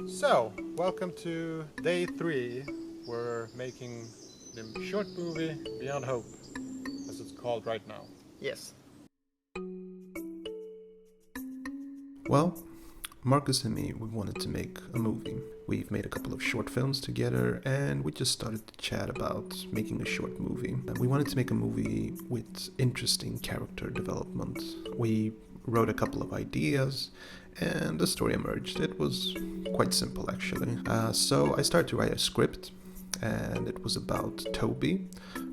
So, welcome to day 3. We're making the short movie Beyond Hope, as it's called right now. Yes. Well, Marcus and me, we wanted to make a movie. We've made a couple of short films together and we just started to chat about making a short movie. We wanted to make a movie with interesting character development. We wrote a couple of ideas and the story emerged. It was quite simple actually. So I started to write a script and it was about Toby,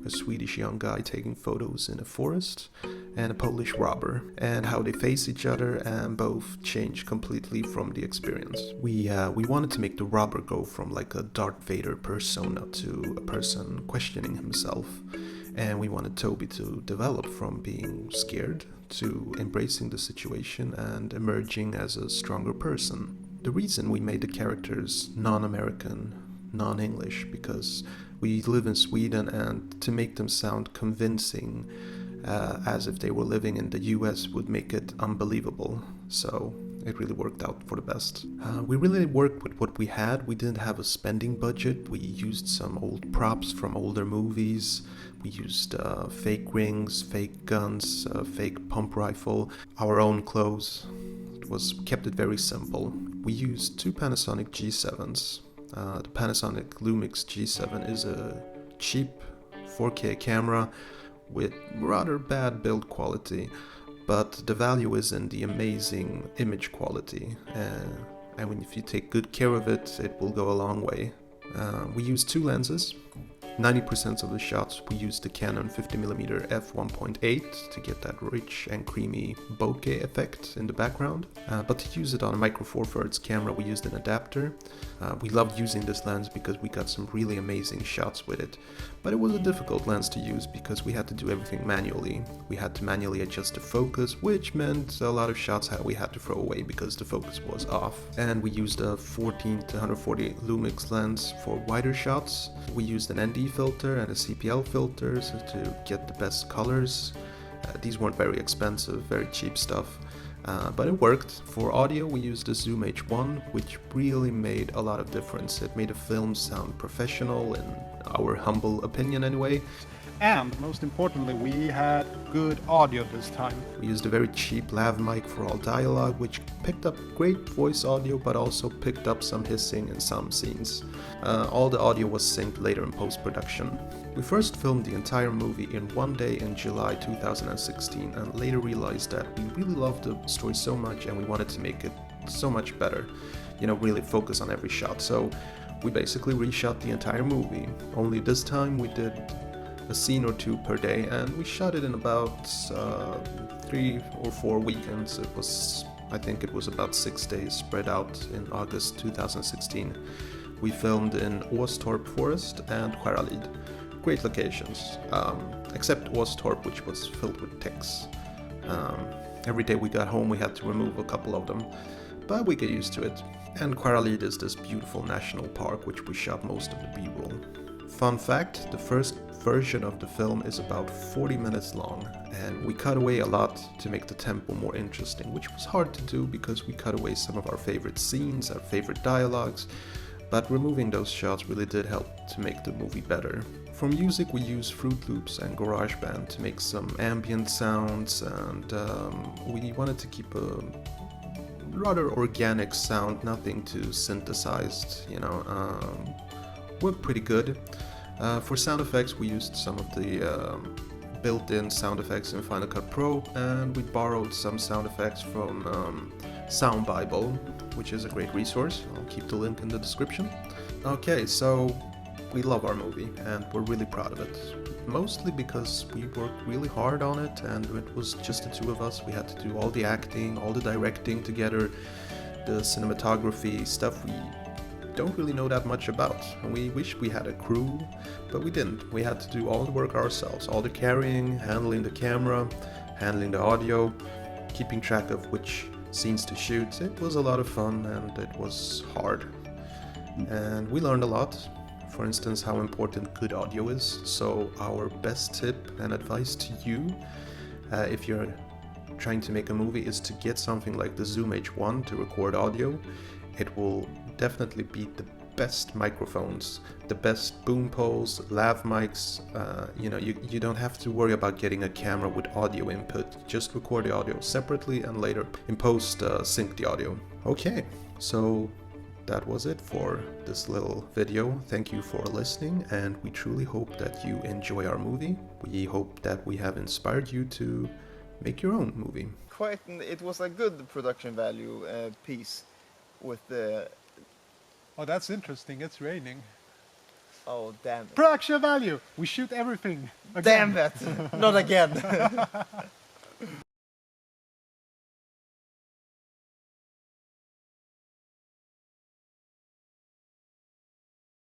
a Swedish young guy taking photos in a forest, and a Polish robber, and how they face each other and both change completely from the experience. We wanted to make the robber go from like a Darth Vader persona to a person questioning himself, and we wanted Toby to develop from being scared to embracing the situation and emerging as a stronger person. The reason we made the characters non-American, non-English, because we live in Sweden, and to make them sound convincing as if they were living in the US would make it unbelievable. So it really worked out for the best. We really worked with what we had. We didn't have a spending budget. We used some old props from older movies. We used fake rings, fake guns, fake pump rifle, our own clothes. Kept it very simple. We used 2 Panasonic G7s. The Panasonic Lumix G7 is a cheap 4K camera with rather bad build quality, but the value is in the amazing image quality, and if you take good care of it, it will go a long way. We use 2 lenses. 90% of the shots we used the Canon 50mm f1.8 to get that rich and creamy bokeh effect in the background. But to use it on a Micro Four Thirds camera, we used an adapter. We loved using this lens because we got some really amazing shots with it. But it was a difficult lens to use because we had to do everything manually. We had to manually adjust the focus, which meant a lot of shots we had to throw away because the focus was off. And we used a 14 to 140 Lumix lens for wider shots. We used an ND filter and a CPL filter to get the best colors. These weren't very expensive, very cheap stuff, but it worked. For audio we used the Zoom H1, which really made a lot of difference. It made the film sound professional, in our humble opinion anyway. And most importantly, we had good audio this time. We used a very cheap lav mic for all dialogue, which picked up great voice audio but also picked up some hissing in some scenes. All the audio was synced later in post-production. We first filmed the entire movie in one day in July 2016 and later realized that we really loved the story so much and we wanted to make it so much better. Really focus on every shot. So we basically reshot the entire movie. Only this time we did a scene or 2 per day, and we shot it in about 3 or 4 weekends. I think it was about 6 days spread out in August 2016. We filmed in Åstorp Forest and Skäralid. Great locations, except Åstorp, which was filled with ticks. Every day we got home we had to remove a couple of them, but we get used to it. And Skäralid is this beautiful national park which we shot most of the B-roll. Fun fact, the first version of the film is about 40 minutes long, and we cut away a lot to make the tempo more interesting, which was hard to do because we cut away some of our favorite scenes, our favorite dialogues, but removing those shots really did help to make the movie better. For music we used Fruit Loops and GarageBand to make some ambient sounds, and we wanted to keep a rather organic sound, nothing too synthesized, worked pretty good. For sound effects we used some of the built-in sound effects in Final Cut Pro, and we borrowed some sound effects from Sound Bible, which is a great resource. I'll keep the link in the description. Okay, so we love our movie and we're really proud of it. Mostly because we worked really hard on it and it was just the 2 of us. We had to do all the acting, all the directing together, the cinematography stuff we don't really know that much about. And we wish we had a crew, but we didn't. We had to do all the work ourselves, all the carrying, handling the camera, handling the audio, keeping track of which scenes to shoot. It was a lot of fun and it was hard. And we learned a lot. For instance, how important good audio is. So our best tip and advice to you, if you're trying to make a movie, is to get something like the Zoom H1 to record audio. It will definitely beat the best microphones, the best boom poles, lav mics. You don't have to worry about getting a camera with audio input. Just record the audio separately and later in post sync the audio. Okay, so that was it for this little video. Thank you for listening, and we truly hope that you enjoy our movie. We hope that we have inspired you to make your own movie. It was a good production value piece with the... Oh, that's interesting. It's raining. Oh, damn it. Production value. We shoot everything. Again. Damn it. Not again.